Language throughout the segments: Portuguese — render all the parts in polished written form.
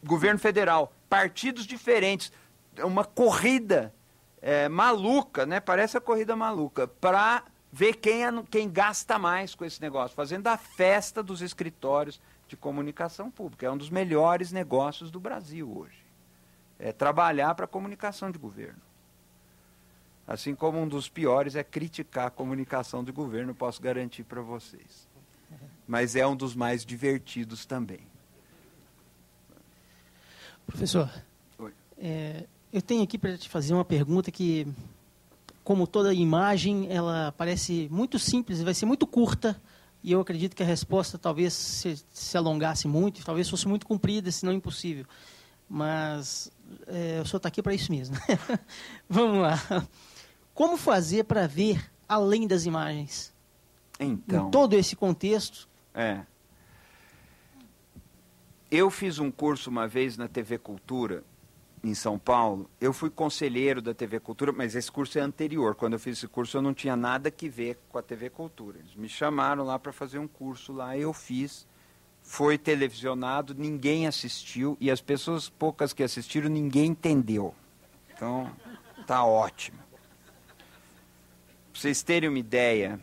governo federal, partidos diferentes, uma corrida maluca, né? Parece a corrida maluca, para ver quem gasta mais com esse negócio, fazendo a festa dos escritórios de comunicação pública. É um dos melhores negócios do Brasil hoje. É trabalhar para a comunicação de governo. Assim como um dos piores é criticar a comunicação de governo, posso garantir para vocês. Mas é um dos mais divertidos também. Professor, Oi. Eu tenho aqui para te fazer uma pergunta que, como toda imagem, ela parece muito simples e vai ser muito curta, e eu acredito que a resposta talvez se alongasse muito, talvez fosse muito comprida, se não impossível. Mas o senhor está aqui para isso mesmo. Vamos lá. Como fazer para ver além das imagens? Então, em todo esse contexto. Eu fiz um curso uma vez na TV Cultura, em São Paulo. Eu fui conselheiro da TV Cultura, mas esse curso é anterior. Quando eu fiz esse curso, eu não tinha nada que ver com a TV Cultura. Eles me chamaram lá para fazer um curso lá, eu fiz. Foi televisionado, ninguém assistiu, e as pessoas poucas que assistiram, ninguém entendeu. Então, tá ótimo. Para vocês terem uma ideia,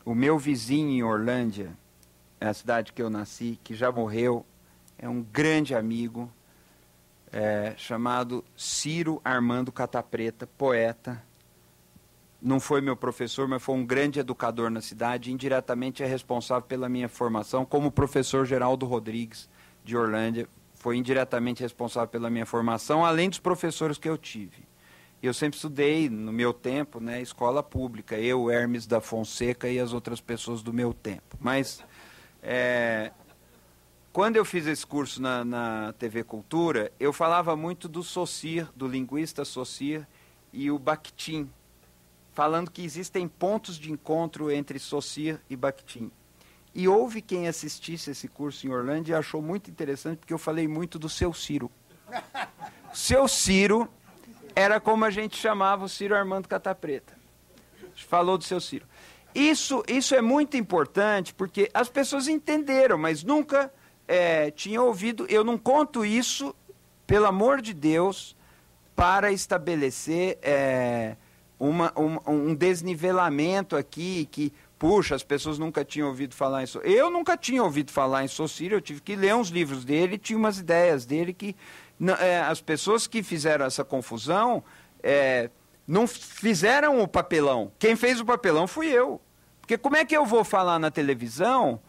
o meu vizinho em Orlândia, é a cidade que eu nasci, que já morreu, é um grande amigo, chamado Ciro Armando Catapreta, poeta. Não foi meu professor, mas foi um grande educador na cidade, indiretamente é responsável pela minha formação, como o professor Geraldo Rodrigues, de Orlândia, foi indiretamente responsável pela minha formação, além dos professores que eu tive. Eu sempre estudei, no meu tempo, né, escola pública, eu, Hermes da Fonseca e as outras pessoas do meu tempo. Mas, quando eu fiz esse curso na TV Cultura, eu falava muito do Saussure, do linguista Saussure, e o Bakhtin, falando que existem pontos de encontro entre Saussure e Bakhtin. E houve quem assistisse esse curso em Orlândia e achou muito interessante, porque eu falei muito do Seu Ciro. Seu Ciro era como a gente chamava o Ciro Armando Catapreta. A gente falou do Seu Ciro. Isso é muito importante, porque as pessoas entenderam, mas nunca tinham ouvido. Eu não conto isso, pelo amor de Deus, para estabelecer um desnivelamento aqui, que, puxa, as pessoas nunca tinham ouvido falar em Saussure. Eu nunca tinha ouvido falar em Saussure, eu tive que ler uns livros dele, tinha umas ideias dele que... as pessoas que fizeram essa confusão não fizeram o papelão. Quem fez o papelão fui eu. Porque como é que eu vou falar na televisão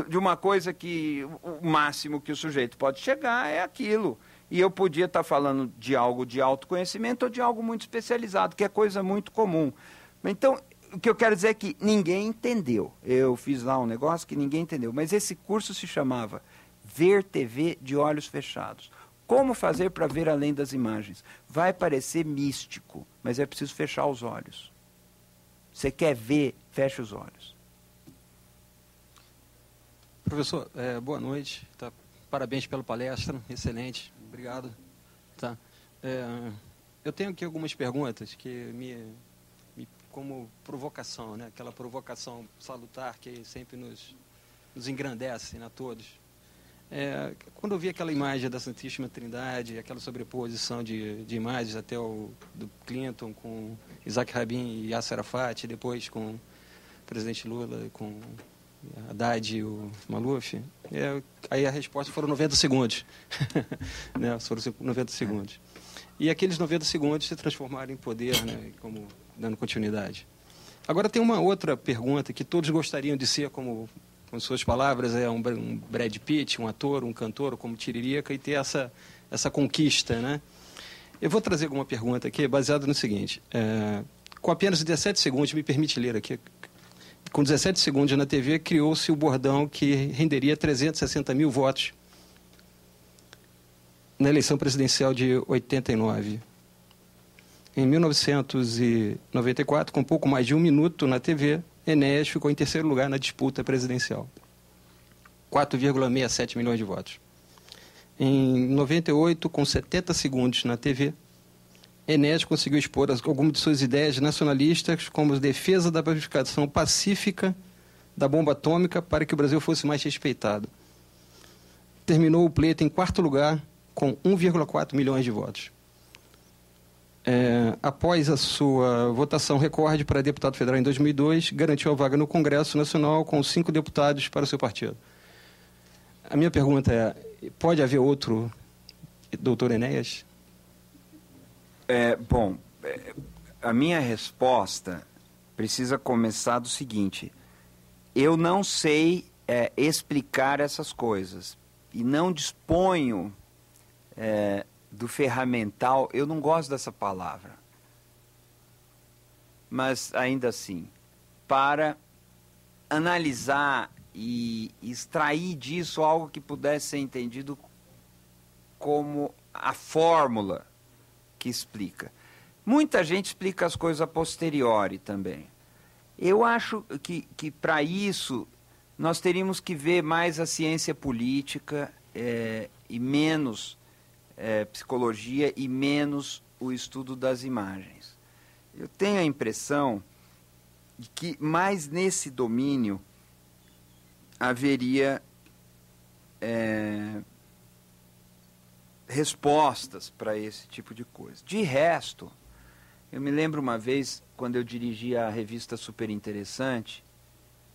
de uma coisa que o máximo que o sujeito pode chegar é aquilo? E eu podia estar falando de algo de autoconhecimento ou de algo muito especializado, que é coisa muito comum. Então, o que eu quero dizer é que ninguém entendeu. Eu fiz lá um negócio que ninguém entendeu. Mas esse curso se chamava Ver TV de Olhos Fechados. Como fazer para ver além das imagens? Vai parecer místico, mas é preciso fechar os olhos. Você quer ver, fecha os olhos. Professor, boa noite. Tá? Parabéns pela palestra, excelente. Obrigado. Tá. Eu tenho aqui algumas perguntas que como provocação, né? Aquela provocação salutar que sempre nos engrandece, né, a todos. Quando eu vi aquela imagem da Santíssima Trindade, aquela sobreposição de imagens até do Clinton com Isaac Rabin e Yasser Arafat, depois com o presidente Lula, com Haddad e o Maluf, aí a resposta foram 90 segundos. Né? Foram 90 segundos. E aqueles 90 segundos se transformaram em poder, né? Como dando continuidade. Agora tem uma outra pergunta que todos gostariam de ser, como com suas palavras, um Brad Pitt, um ator, um cantor, como Tiririca, e ter essa conquista, né? Eu vou trazer alguma pergunta aqui, baseada no seguinte. Com apenas 17 segundos, me permite ler aqui, com 17 segundos na TV, criou-se o bordão que renderia 360 mil votos na eleição presidencial de 89. Em 1994, com pouco mais de um minuto na TV, Enéas ficou em terceiro lugar na disputa presidencial. 4,67 milhões de votos. Em 98, com 70 segundos na TV, Enéas conseguiu expor algumas de suas ideias nacionalistas, como a defesa da pacificação pacífica da bomba atômica para que o Brasil fosse mais respeitado. terminou o pleito em quarto lugar, com 1,4 milhões de votos. Após a sua votação recorde para deputado federal em 2002, garantiu a vaga no Congresso Nacional com 5 deputados para o seu partido. A minha pergunta é, pode haver outro doutor Enéas? Bom, a minha resposta precisa começar do seguinte: eu não sei explicar essas coisas e não disponho do ferramental, eu não gosto dessa palavra, mas ainda assim, para analisar e extrair disso algo que pudesse ser entendido como a fórmula que explica. Muita gente explica as coisas a posteriori também. Eu acho que para isso nós teríamos que ver mais a ciência política e menos psicologia e menos o estudo das imagens. Eu tenho a impressão de que mais nesse domínio haveria respostas para esse tipo de coisa. De resto, eu me lembro uma vez, quando eu dirigia a revista Super Interessante,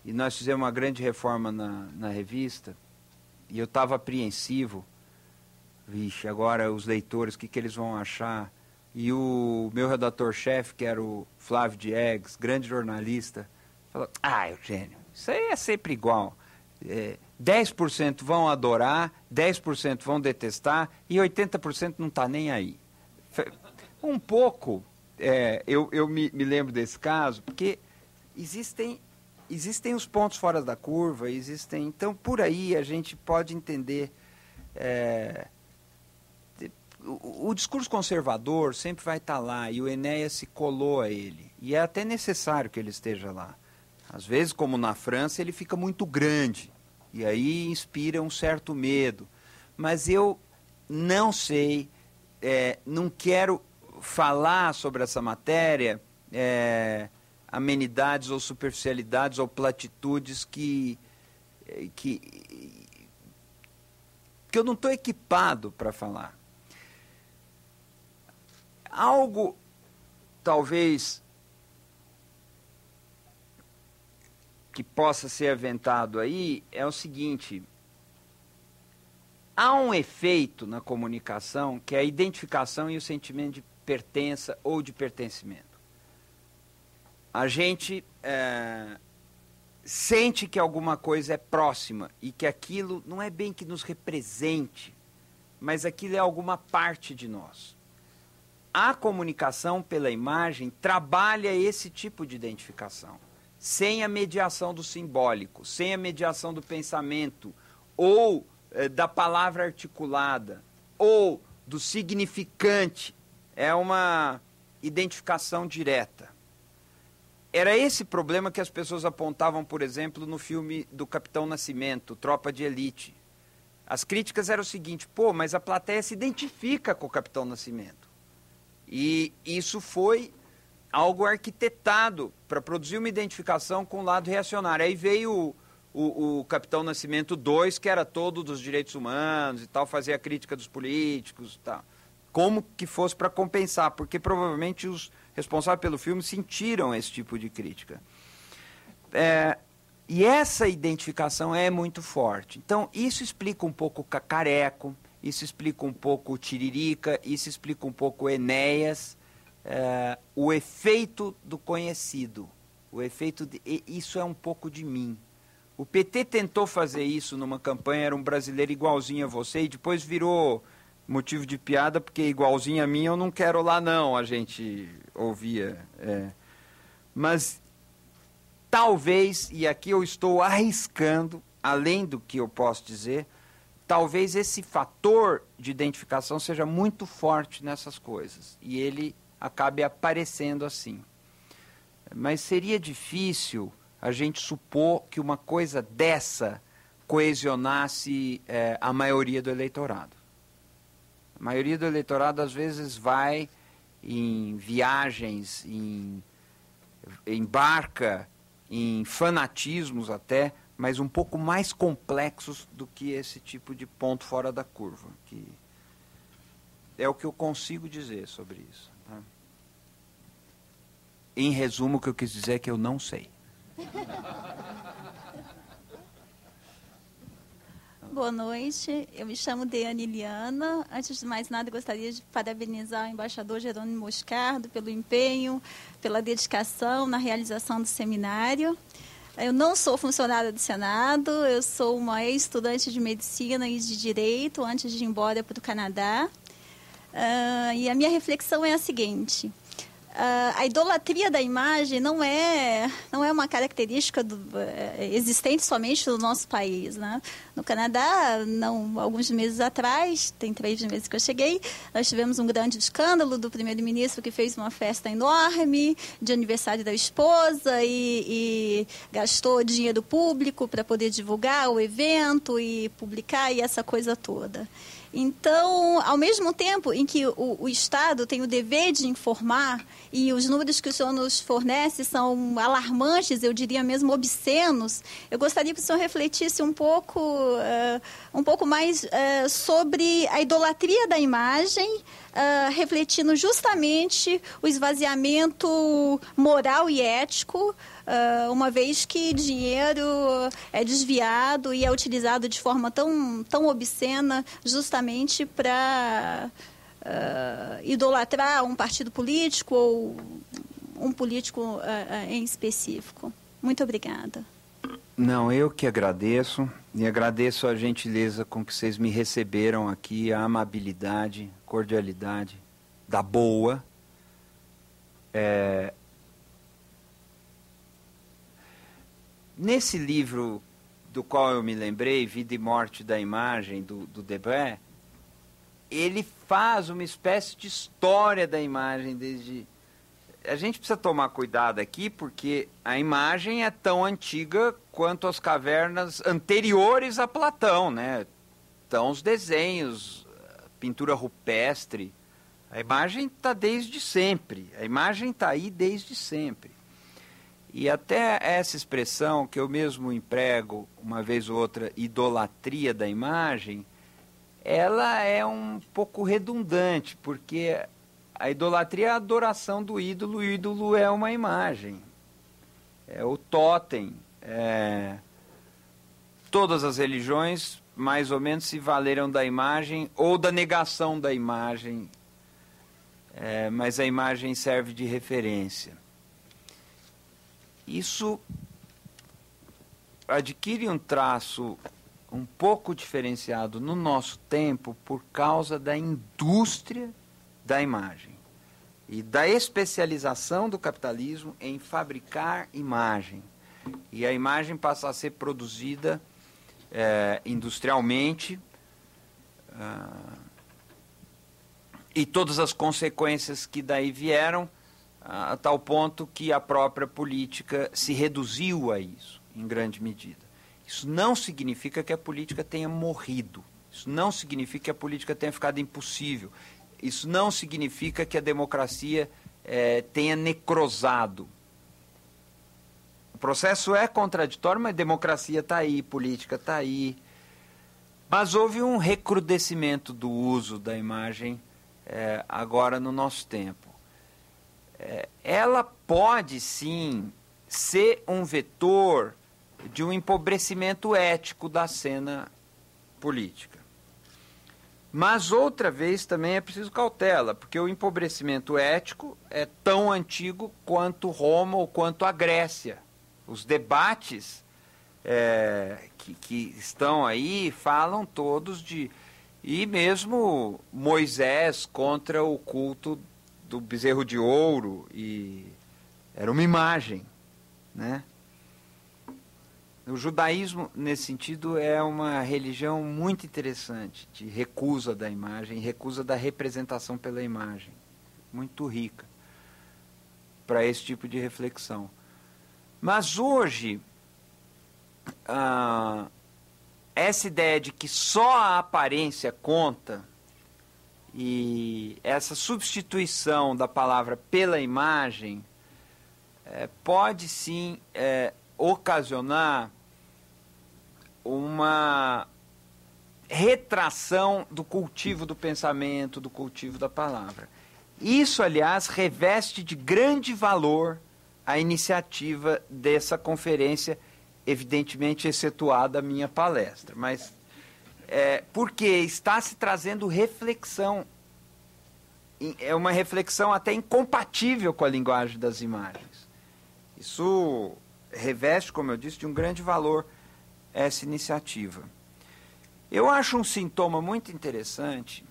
e nós fizemos uma grande reforma na revista, e eu estava apreensivo. Vixe, agora os leitores, o que eles vão achar? E o meu redator-chefe, que era o Flávio Diegues, grande jornalista, falou, Eugênio, isso aí é sempre igual. 10% vão adorar, 10% vão detestar e 80% não está nem aí. Um pouco, eu me lembro desse caso, porque existem os pontos fora da curva, então por aí a gente pode entender. O discurso conservador sempre vai estar lá, e o Enéas se colou a ele, e é até necessário que ele esteja lá. Às vezes, como na França, ele fica muito grande, e aí inspira um certo medo. Mas eu não sei, não quero falar sobre essa matéria, amenidades ou superficialidades ou platitudes que eu não estou equipado para falar. Algo, talvez, que possa ser aventado aí é o seguinte: há um efeito na comunicação que é a identificação e o sentimento de pertença ou de pertencimento. A gente sente que alguma coisa é próxima e que aquilo não é bem que nos represente, mas aquilo é alguma parte de nós. A comunicação pela imagem trabalha esse tipo de identificação, sem a mediação do simbólico, sem a mediação do pensamento, ou da palavra articulada, ou do significante. É uma identificação direta. Era esse problema que as pessoas apontavam, por exemplo, no filme do Capitão Nascimento, Tropa de Elite. As críticas eram o seguinte: mas a plateia se identifica com o Capitão Nascimento. E isso foi algo arquitetado para produzir uma identificação com o lado reacionário. Aí veio o Capitão Nascimento 2, que era todo dos direitos humanos e tal, fazia a crítica dos políticos e tal. Como que fosse para compensar, porque provavelmente os responsáveis pelo filme sentiram esse tipo de crítica. E essa identificação é muito forte. Então, isso explica um pouco o Cacareco, isso explica um pouco o Tiririca, isso explica um pouco o Enéas, o efeito do conhecido, isso é um pouco de mim. O PT tentou fazer isso numa campanha, era um brasileiro igualzinho a você, e depois virou motivo de piada, porque igualzinho a mim eu não quero lá não, a gente ouvia. Mas talvez, e aqui eu estou arriscando, além do que eu posso dizer, talvez esse fator de identificação seja muito forte nessas coisas, e ele acabe aparecendo assim. Mas seria difícil a gente supor que uma coisa dessa coesionasse a maioria do eleitorado. A maioria do eleitorado, às vezes, vai em viagens, embarca em fanatismos até, mas um pouco mais complexos do que esse tipo de ponto fora da curva, que é o que eu consigo dizer sobre isso. Tá? Em resumo, o que eu quis dizer é que eu não sei. Boa noite, eu me chamo Deane Liliana. Antes de mais nada, eu gostaria de parabenizar o embaixador Jerônimo Moscardo pelo empenho, pela dedicação na realização do seminário. Eu não sou funcionária do Senado, eu sou uma ex-estudante de medicina e de direito antes de ir embora para o Canadá. E a minha reflexão é a seguinte: a idolatria da imagem não é uma característica existente somente no nosso país, né? No Canadá, alguns meses atrás, tem 3 meses que eu cheguei, nós tivemos um grande escândalo do primeiro-ministro que fez uma festa enorme de aniversário da esposa e gastou dinheiro público para poder divulgar o evento e publicar e essa coisa toda. Então, ao mesmo tempo em que o Estado tem o dever de informar, e os números que o senhor nos fornece são alarmantes, eu diria mesmo obscenos, eu gostaria que o senhor refletisse um pouco mais sobre a idolatria da imagem, refletindo justamente o esvaziamento moral e ético, uma vez que dinheiro é desviado e é utilizado de forma tão obscena justamente para idolatrar um partido político ou um político em específico. Muito obrigada. Não, eu que agradeço, e agradeço a gentileza com que vocês me receberam aqui, a amabilidade, cordialidade, da boa. Nesse livro do qual eu me lembrei, Vida e Morte da Imagem, do Debré, ele faz uma espécie de história da imagem desde... A gente precisa tomar cuidado aqui, porque a imagem é tão antiga quanto as cavernas anteriores a Platão, né? Então, os desenhos, pintura rupestre, a imagem está desde sempre, a imagem está aí desde sempre. E até essa expressão que eu mesmo emprego, uma vez ou outra, idolatria da imagem, ela é um pouco redundante, porque a idolatria é a adoração do ídolo, e o ídolo é uma imagem, é o tótem. Todas as religiões, mais ou menos, se valeram da imagem ou da negação da imagem, mas a imagem serve de referência. Isso adquire um traço um pouco diferenciado no nosso tempo por causa da indústria da imagem e da especialização do capitalismo em fabricar imagem. E a imagem passa a ser produzida industrialmente, e todas as consequências que daí vieram, a tal ponto que a própria política se reduziu a isso, em grande medida. Isso não significa que a política tenha morrido, isso não significa que a política tenha ficado impossível, isso não significa que a democracia tenha necrosado. O processo é contraditório, mas a democracia está aí, política está aí. Mas houve um recrudescimento do uso da imagem agora no nosso tempo. Ela pode, sim, ser um vetor de um empobrecimento ético da cena política. Mas, outra vez, também é preciso cautela, porque o empobrecimento ético é tão antigo quanto Roma ou quanto a Grécia. Os debates que estão aí falam todos de... E mesmo Moisés contra o culto do bezerro de ouro, e era uma imagem, né? O judaísmo, nesse sentido, é uma religião muito interessante, de recusa da imagem, recusa da representação pela imagem, muito rica para esse tipo de reflexão. Mas hoje, essa ideia de que só a aparência conta, e essa substituição da palavra pela imagem pode sim ocasionar uma retração do cultivo do pensamento, do cultivo da palavra. Isso, aliás, reveste de grande valor a iniciativa dessa conferência, evidentemente excetuada a minha palestra, mas porque está se trazendo reflexão, é uma reflexão até incompatível com a linguagem das imagens. Isso reveste, como eu disse, de um grande valor essa iniciativa. Eu acho um sintoma muito interessante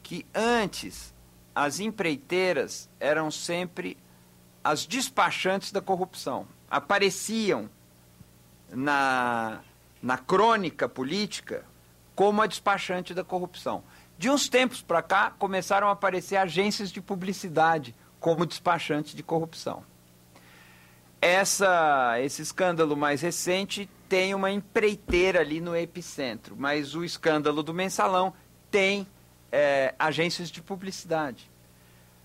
que antes as empreiteiras eram sempre as despachantes da corrupção. Apareciam na crônica política como a despachante da corrupção. De uns tempos para cá, começaram a aparecer agências de publicidade como despachantes de corrupção. Esse escândalo mais recente tem uma empreiteira ali no epicentro, mas o escândalo do Mensalão tem agências de publicidade.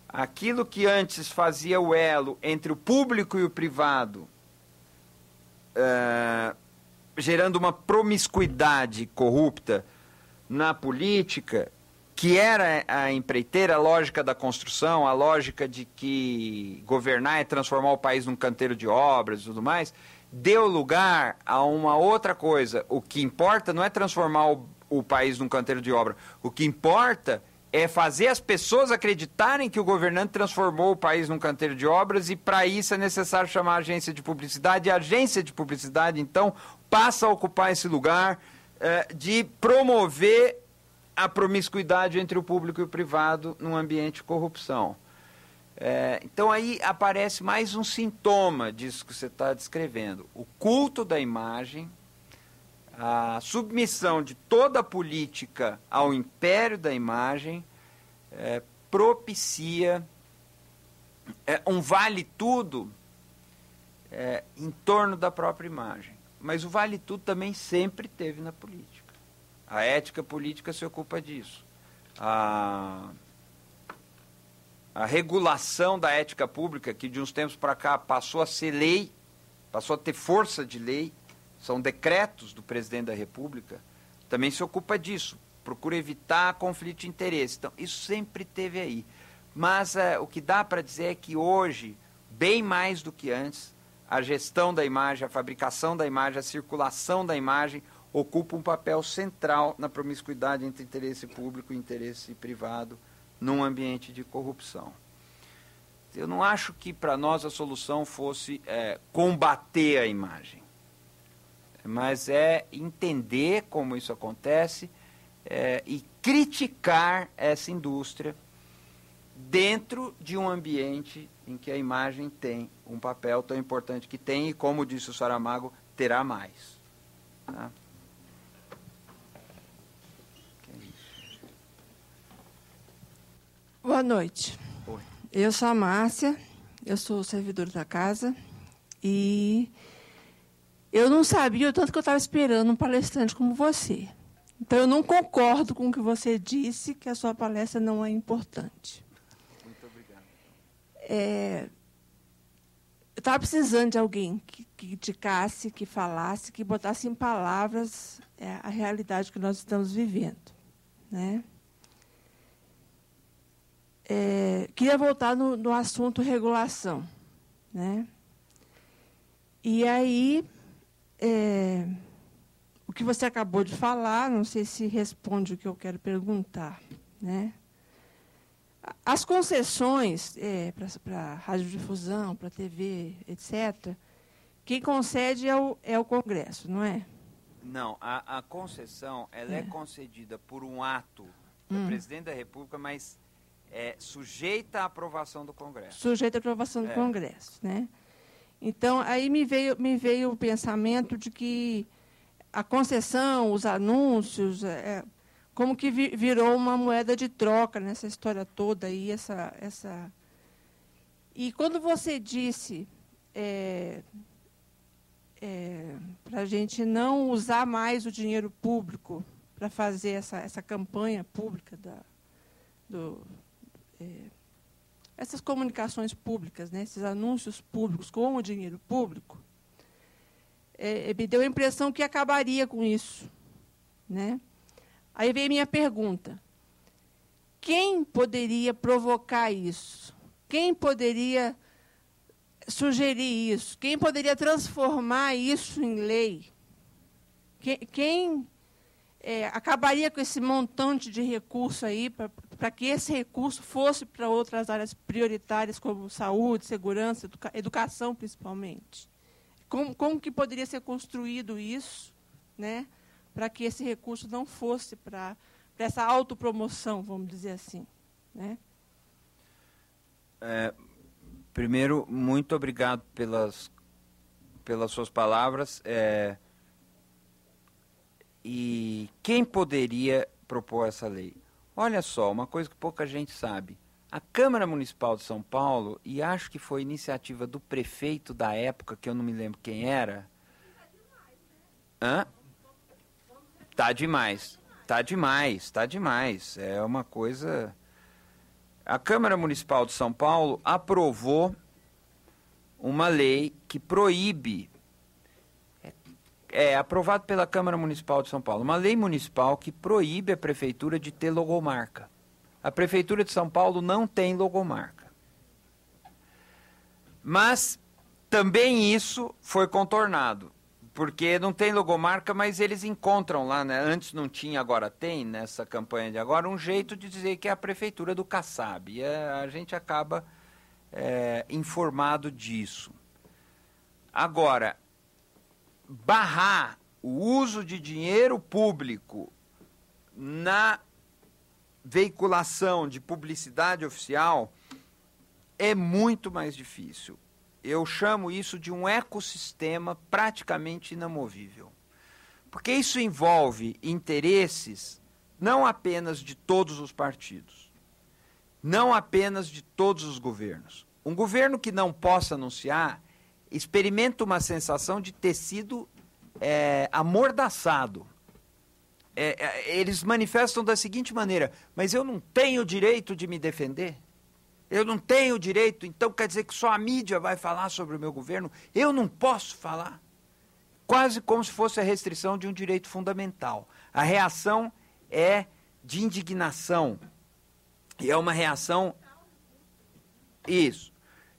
Aquilo que antes fazia o elo entre o público e o privado, gerando uma promiscuidade corrupta na política, que era a empreiteira, a lógica da construção, a lógica de que governar é transformar o país num canteiro de obras e tudo mais, deu lugar a uma outra coisa. O que importa não é transformar o país num canteiro de obra. O que importa é fazer as pessoas acreditarem que o governante transformou o país num canteiro de obras, e para isso é necessário chamar a agência de publicidade. E a agência de publicidade, então, passa a ocupar esse lugar de promover a promiscuidade entre o público e o privado num ambiente de corrupção. Então aí aparece mais um sintoma disso que você está descrevendo. O culto da imagem, a submissão de toda a política ao império da imagem, propicia um vale-tudo em torno da própria imagem. Mas o vale-tudo também sempre teve na política. A ética política se ocupa disso. A regulação da ética pública, que de uns tempos para cá passou a ser lei, passou a ter força de lei, são decretos do presidente da República, também se ocupa disso, procura evitar conflito de interesse. Então, isso sempre teve aí. Mas o que dá para dizer é que hoje, bem mais do que antes, a gestão da imagem, a fabricação da imagem, a circulação da imagem ocupa um papel central na promiscuidade entre interesse público e interesse privado num ambiente de corrupção. Eu não acho que para nós a solução fosse combater a imagem, mas entender como isso acontece e criticar essa indústria dentro de um ambiente em que a imagem tem um papel tão importante que tem, e, como disse o Saramago, terá mais. Tá? Boa noite. Oi. Eu sou a Márcia, eu sou servidora da casa, e eu não sabia o tanto que eu estava esperando um palestrante como você. Então, eu não concordo com o que você disse, que a sua palestra não é importante. Muito obrigado. Eu estava precisando de alguém que criticasse, que falasse, que botasse em palavras a realidade que nós estamos vivendo, né? Queria voltar no assunto regulação, né? E aí, o que você acabou de falar, não sei se responde o que eu quero perguntar, né? As concessões para radiodifusão, para TV, etc., quem concede é o Congresso, não é? Não, a concessão ela é concedida por um ato do presidente da República, mas sujeita à aprovação do Congresso. Sujeita à aprovação do Congresso, né? Então, aí me veio o pensamento de que a concessão, os anúncios, como que virou uma moeda de troca nessa história toda aí, essa. E quando você disse para a gente não usar mais o dinheiro público para fazer essa campanha pública essas comunicações públicas, né, esses anúncios públicos com o dinheiro público, me deu a impressão que acabaria com isso, né? Aí veio minha pergunta: quem poderia provocar isso? Quem poderia sugerir isso? Quem poderia transformar isso em lei? Quem acabaria com esse montante de recurso aí para que esse recurso fosse para outras áreas prioritárias, como saúde, segurança, educação, principalmente? Como que poderia ser construído isso, né, para que esse recurso não fosse para essa autopromoção, vamos dizer assim, né? Primeiro, muito obrigado pelas suas palavras. E quem poderia propor essa lei? Olha só, uma coisa que pouca gente sabe. A Câmara Municipal de São Paulo, e acho que foi iniciativa do prefeito da época, que eu não me lembro quem era. Tá demais. É uma coisa... A Câmara Municipal de São Paulo aprovou uma lei que proíbe... aprovado pela Câmara Municipal de São Paulo, uma lei municipal que proíbe a prefeitura de ter logomarca. A Prefeitura de São Paulo não tem logomarca. Mas também isso foi contornado, porque não tem logomarca, mas eles encontram lá, né? Antes não tinha, agora tem, nessa campanha de agora, um jeito de dizer que é a Prefeitura do Kassab. E a gente acaba informado disso. Agora, barrar o uso de dinheiro público na veiculação de publicidade oficial é muito mais difícil. Eu chamo isso de um ecossistema praticamente inamovível. Porque isso envolve interesses não apenas de todos os partidos, não apenas de todos os governos. Um governo que não possa anunciar experimenta uma sensação de ter sido amordaçado. Eles manifestam da seguinte maneira: mas eu não tenho direito de me defender? Eu não tenho direito, então quer dizer que só a mídia vai falar sobre o meu governo? Eu não posso falar? Quase como se fosse a restrição de um direito fundamental. A reação é de indignação. E é uma reação... Isso.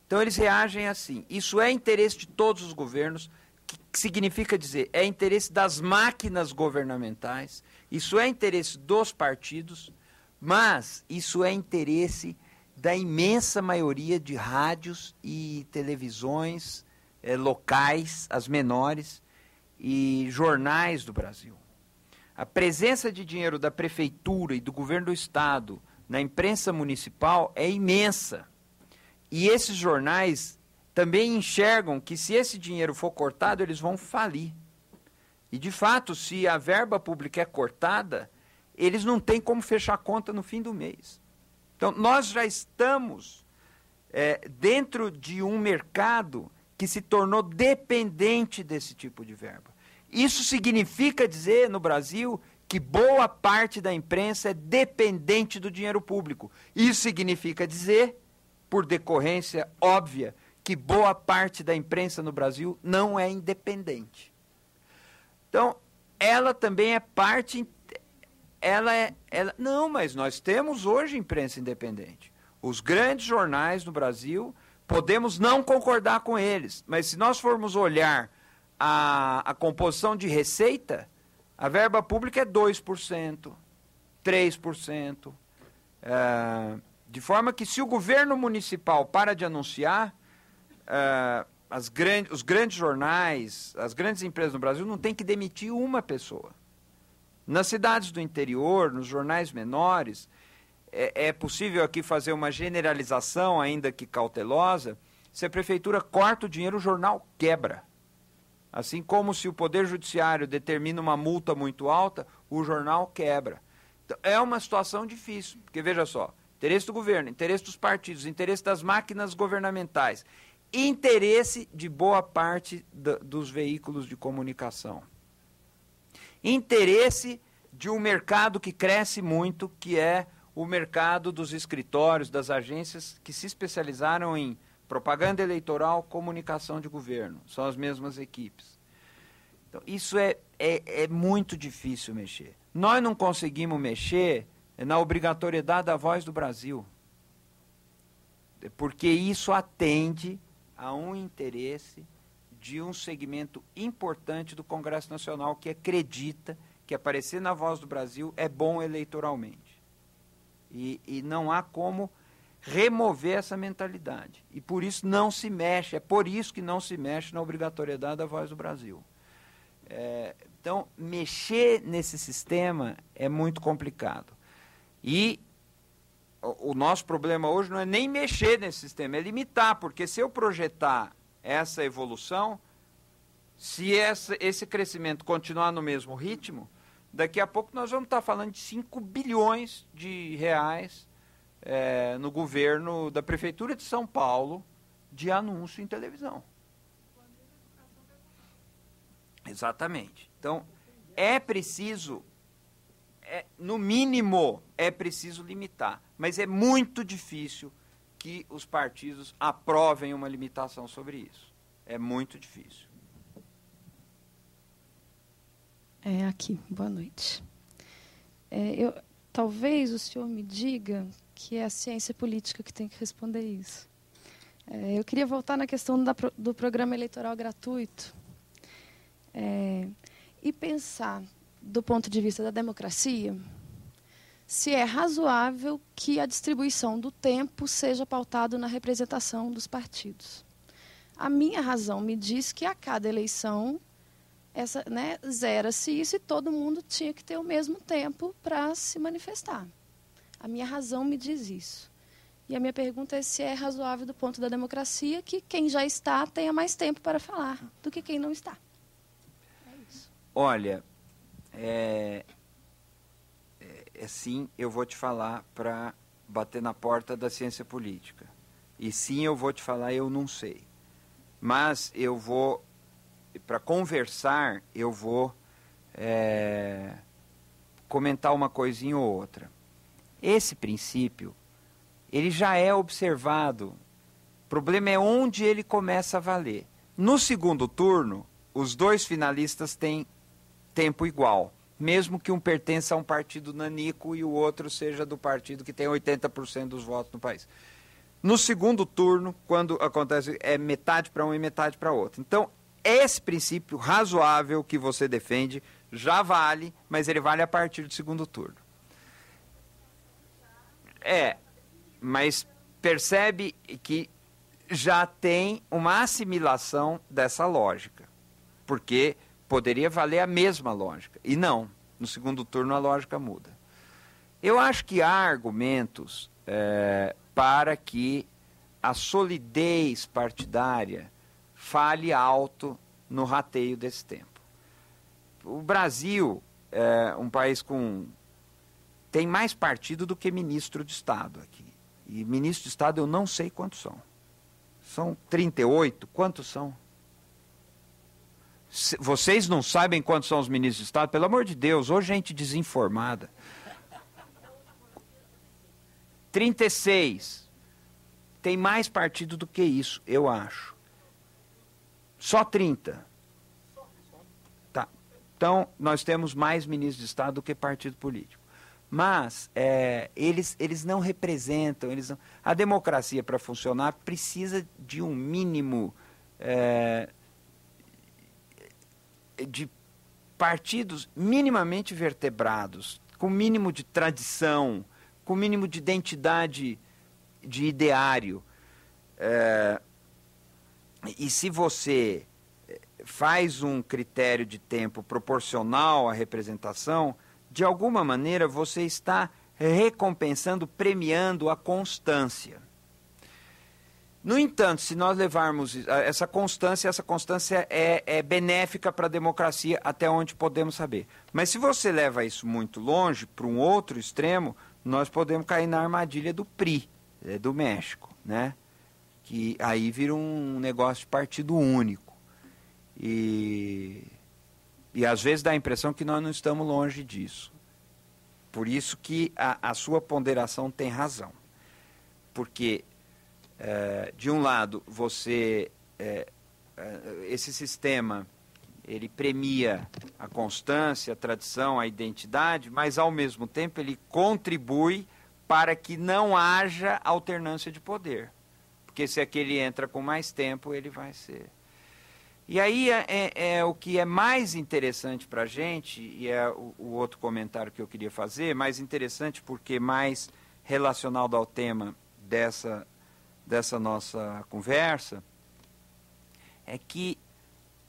Então eles reagem assim. Isso é interesse de todos os governos, que significa dizer, é interesse das máquinas governamentais, isso é interesse dos partidos, mas isso é interesse da imensa maioria de rádios e televisões locais, as menores, e jornais do Brasil. A presença de dinheiro da prefeitura e do governo do estado na imprensa municipal é imensa. E esses jornais também enxergam que se esse dinheiro for cortado, eles vão falir. E, de fato, se a verba pública é cortada, eles não têm como fechar a conta no fim do mês. Então, nós já estamos dentro de um mercado que se tornou dependente desse tipo de verba. Isso significa dizer, no Brasil, que boa parte da imprensa é dependente do dinheiro público. Isso significa dizer, por decorrência óbvia, que boa parte da imprensa no Brasil não é independente. Então, ela também é parte... Não, mas nós temos hoje imprensa independente. Os grandes jornais no Brasil, podemos não concordar com eles, mas se nós formos olhar a composição de receita, a verba pública é 2%, 3%. De forma que se o governo municipal para de anunciar, os grandes jornais, as grandes empresas no Brasil não têm que demitir uma pessoa. Nas cidades do interior, nos jornais menores, é possível aqui fazer uma generalização, ainda que cautelosa. Se a prefeitura corta o dinheiro, o jornal quebra. Assim como se o Poder Judiciário determina uma multa muito alta, o jornal quebra. Então, é uma situação difícil, porque veja só, interesse do governo, interesse dos partidos, interesse das máquinas governamentais, interesse de boa parte dos veículos de comunicação. Interesse de um mercado que cresce muito, que é o mercado dos escritórios, das agências que se especializaram em propaganda eleitoral, comunicação de governo. São as mesmas equipes. Então, isso é muito difícil mexer. Nós não conseguimos mexer na obrigatoriedade da Voz do Brasil, porque isso atende a um interesse de um segmento importante do Congresso Nacional que acredita que aparecer na Voz do Brasil é bom eleitoralmente. E não há como remover essa mentalidade. E por isso não se mexe, é por isso que não se mexe na obrigatoriedade da Voz do Brasil. Então, mexer nesse sistema é muito complicado. E o nosso problema hoje não é nem mexer nesse sistema, é limitar, porque se eu projetar essa evolução, se esse crescimento continuar no mesmo ritmo, daqui a pouco nós vamos estar falando de 5 bilhões de reais no governo da Prefeitura de São Paulo de anúncio em televisão. Exatamente. Então, é preciso, no mínimo, é preciso limitar. Mas é muito difícil que os partidos aprovem uma limitação sobre isso. É muito difícil. Aqui, boa noite. Talvez o senhor me diga que é a ciência política que tem que responder isso. Eu queria voltar na questão do programa eleitoral gratuito e pensar, do ponto de vista da democracia, se é razoável que a distribuição do tempo seja pautado na representação dos partidos. A minha razão me diz que a cada eleição zera-se isso e todo mundo tinha que ter o mesmo tempo para se manifestar. A minha razão me diz isso. E a minha pergunta é se é razoável do ponto da democracia que quem já está tenha mais tempo para falar do que quem não está. É isso. Olha, sim, eu vou te falar para bater na porta da ciência política. E sim, eu vou te falar, eu não sei. Mas eu vou, para conversar, eu vou comentar uma coisinha ou outra. Esse princípio, ele já é observado. O problema é onde ele começa a valer. No segundo turno, os dois finalistas têm tempo igual, mesmo que um pertença a um partido nanico e o outro seja do partido que tem 80% dos votos no país. No segundo turno, quando acontece, é metade para um e metade para outro. Então, esse princípio razoável que você defende já vale, mas ele vale a partir do segundo turno. Mas percebe que já tem uma assimilação dessa lógica, porque poderia valer a mesma lógica. E não, no segundo turno a lógica muda. Eu acho que há argumentos para que a solidez partidária fale alto no rateio desse tempo. O Brasil é um país tem mais partido do que ministro de Estado aqui. E ministro de Estado eu não sei quantos são. São 38? Quantos são? Vocês não sabem quantos são os ministros de Estado? Pelo amor de Deus, ou gente desinformada. 36. Tem mais partido do que isso, eu acho. Só 30. Tá. Então, nós temos mais ministros de Estado do que partido político. Mas eles não representam, a democracia, para funcionar, precisa de um mínimo de partidos minimamente vertebrados, com mínimo de tradição, com mínimo de identidade de ideário. E se você faz um critério de tempo proporcional à representação, de alguma maneira você está recompensando, premiando a constância. No entanto, se nós levarmos essa constância é benéfica para a democracia até onde podemos saber. Mas se você leva isso muito longe, para um outro extremo, nós podemos cair na armadilha do PRI, do México, né? Que aí vira um negócio de partido único. E às vezes dá a impressão que nós não estamos longe disso. Por isso que a sua ponderação tem razão. Porque, de um lado, esse sistema, ele premia a constância, a tradição, a identidade, mas, ao mesmo tempo, ele contribui para que não haja alternância de poder. Porque se aquele entra com mais tempo, ele vai ser... E aí o que é mais interessante para a gente, e é o outro comentário que eu queria fazer, mais interessante porque mais relacional ao tema dessa nossa conversa, é que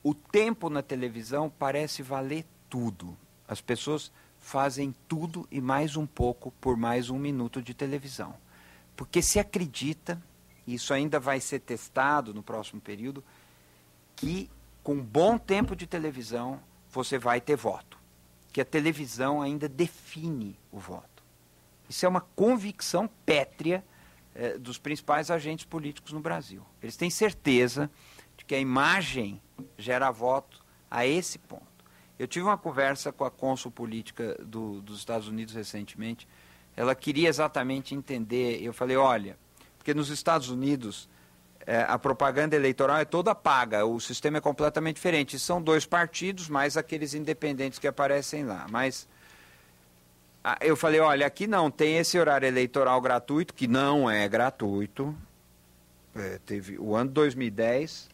o tempo na televisão parece valer tudo. As pessoas fazem tudo e mais um pouco por mais um minuto de televisão. Porque se acredita, e isso ainda vai ser testado no próximo período, que com bom tempo de televisão você vai ter voto. Que a televisão ainda define o voto. Isso é uma convicção pétrea dos principais agentes políticos no Brasil. Eles têm certeza de que a imagem gera voto a esse ponto. Eu tive uma conversa com a cônsul política dos Estados Unidos recentemente. Ela queria exatamente entender. Eu falei, olha, porque nos Estados Unidos a propaganda eleitoral é toda paga, o sistema é completamente diferente. São 2 partidos, mais aqueles independentes que aparecem lá. Mas eu falei, olha, aqui não, tem esse horário eleitoral gratuito, que não é gratuito. Teve o ano 2010,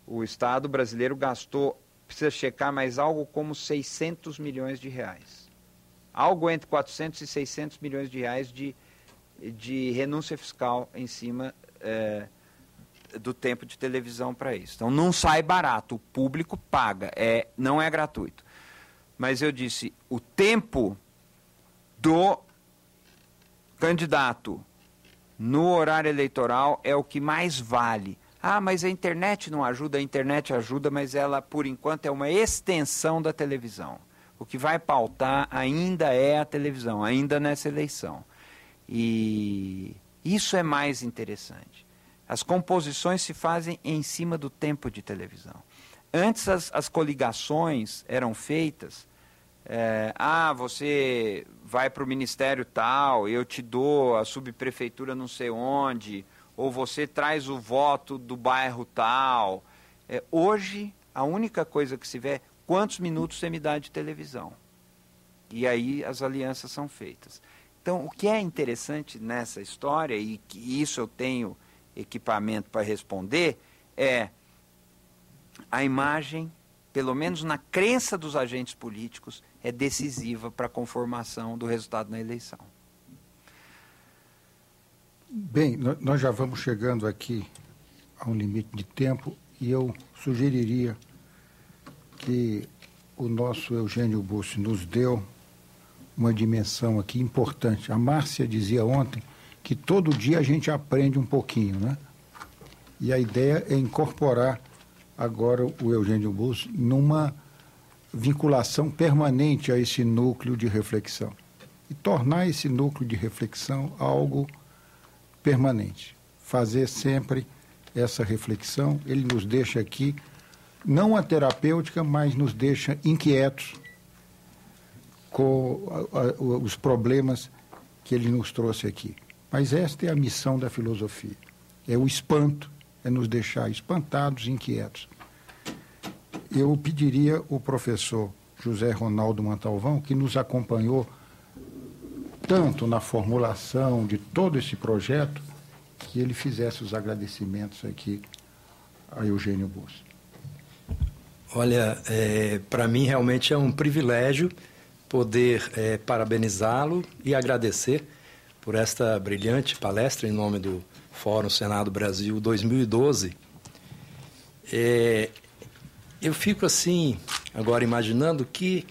o Estado brasileiro gastou, precisa checar, mas algo como 600 milhões de reais. Algo entre 400 e 600 milhões de reais de renúncia fiscal em cima do tempo de televisão para isso. Então não sai barato, o público paga, não é gratuito. Mas eu disse, o tempo do candidato no horário eleitoral é o que mais vale. Ah, mas a internet não ajuda, a internet ajuda, mas ela, por enquanto, é uma extensão da televisão. O que vai pautar ainda é a televisão, ainda nessa eleição. E isso é mais interessante. As composições se fazem em cima do tempo de televisão. Antes as coligações eram feitas, você vai para o ministério tal, eu te dou a subprefeitura não sei onde, ou você traz o voto do bairro tal. Hoje, a única coisa que se vê é quantos minutos você me dá de televisão. E aí as alianças são feitas. Então, o que é interessante nessa história, e que isso eu tenho equipamento para responder, é a imagem, pelo menos na crença dos agentes políticos, é decisiva para a conformação do resultado na eleição. Bem, nós já vamos chegando aqui a um limite de tempo e eu sugeriria que o nosso Eugênio Bussi nos deu uma dimensão aqui importante. A Márcia dizia ontem que todo dia a gente aprende um pouquinho, né? E a ideia é incorporar agora o Eugênio Bussi numa vinculação permanente a esse núcleo de reflexão e tornar esse núcleo de reflexão algo permanente. Fazer sempre essa reflexão. Ele nos deixa aqui, não a terapêutica, mas nos deixa inquietos com os problemas que ele nos trouxe aqui. Mas esta é a missão da filosofia. É o espanto, é nos deixar espantados, inquietos. Eu pediria ao professor José Ronaldo Montalvão, que nos acompanhou tanto na formulação de todo esse projeto, que ele fizesse os agradecimentos aqui a Eugênio Bussi. Olha, para mim realmente é um privilégio poder parabenizá-lo e agradecer por esta brilhante palestra em nome do Fórum Senado Brasil 2012. Eu fico assim, agora imaginando que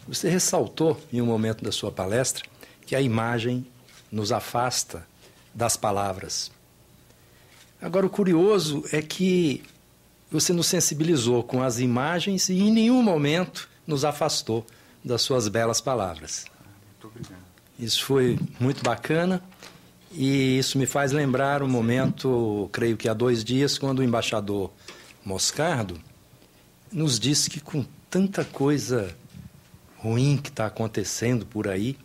você ressaltou em um momento da sua palestra que a imagem nos afasta das palavras. Agora, o curioso é que você nos sensibilizou com as imagens e em nenhum momento nos afastou das suas belas palavras. Muito obrigado. Isso foi muito bacana e isso me faz lembrar um momento, creio que há 2 dias, quando o embaixador Moscardo nos disse que com tanta coisa ruim que está acontecendo por aí,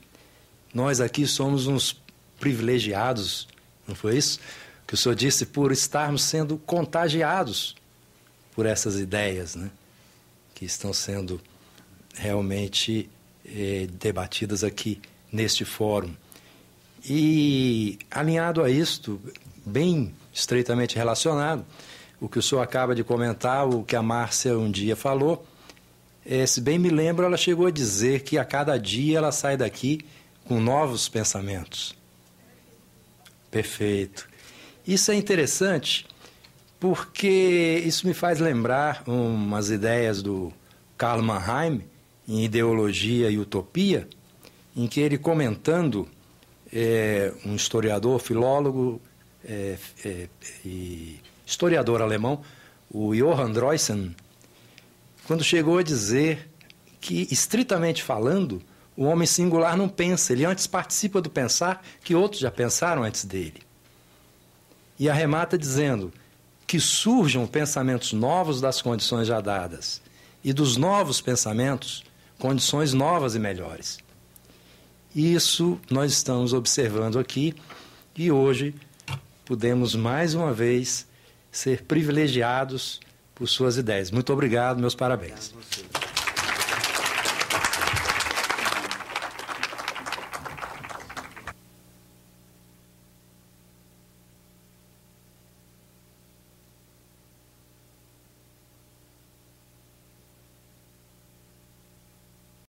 nós aqui somos uns privilegiados, não foi isso? Que o senhor disse, por estarmos sendo contagiados por essas ideias, né? que estão sendo realmente debatidas aqui neste fórum. E, alinhado a isto, bem estreitamente relacionado, o que o senhor acaba de comentar, o que a Márcia um dia falou, se bem me lembro, ela chegou a dizer que a cada dia ela sai daqui com novos pensamentos. Perfeito. Isso é interessante porque isso me faz lembrar umas ideias do Karl Mannheim, em Ideologia e Utopia, em que ele comentando, um historiador, filólogo e historiador alemão, o Johann Droysen, quando chegou a dizer que, estritamente falando, o homem singular não pensa, ele antes participa do pensar que outros já pensaram antes dele. E arremata dizendo que surjam pensamentos novos das condições já dadas, e dos novos pensamentos, condições novas e melhores. Isso nós estamos observando aqui, e hoje podemos mais uma vez ser privilegiados por suas ideias. Muito obrigado, meus parabéns.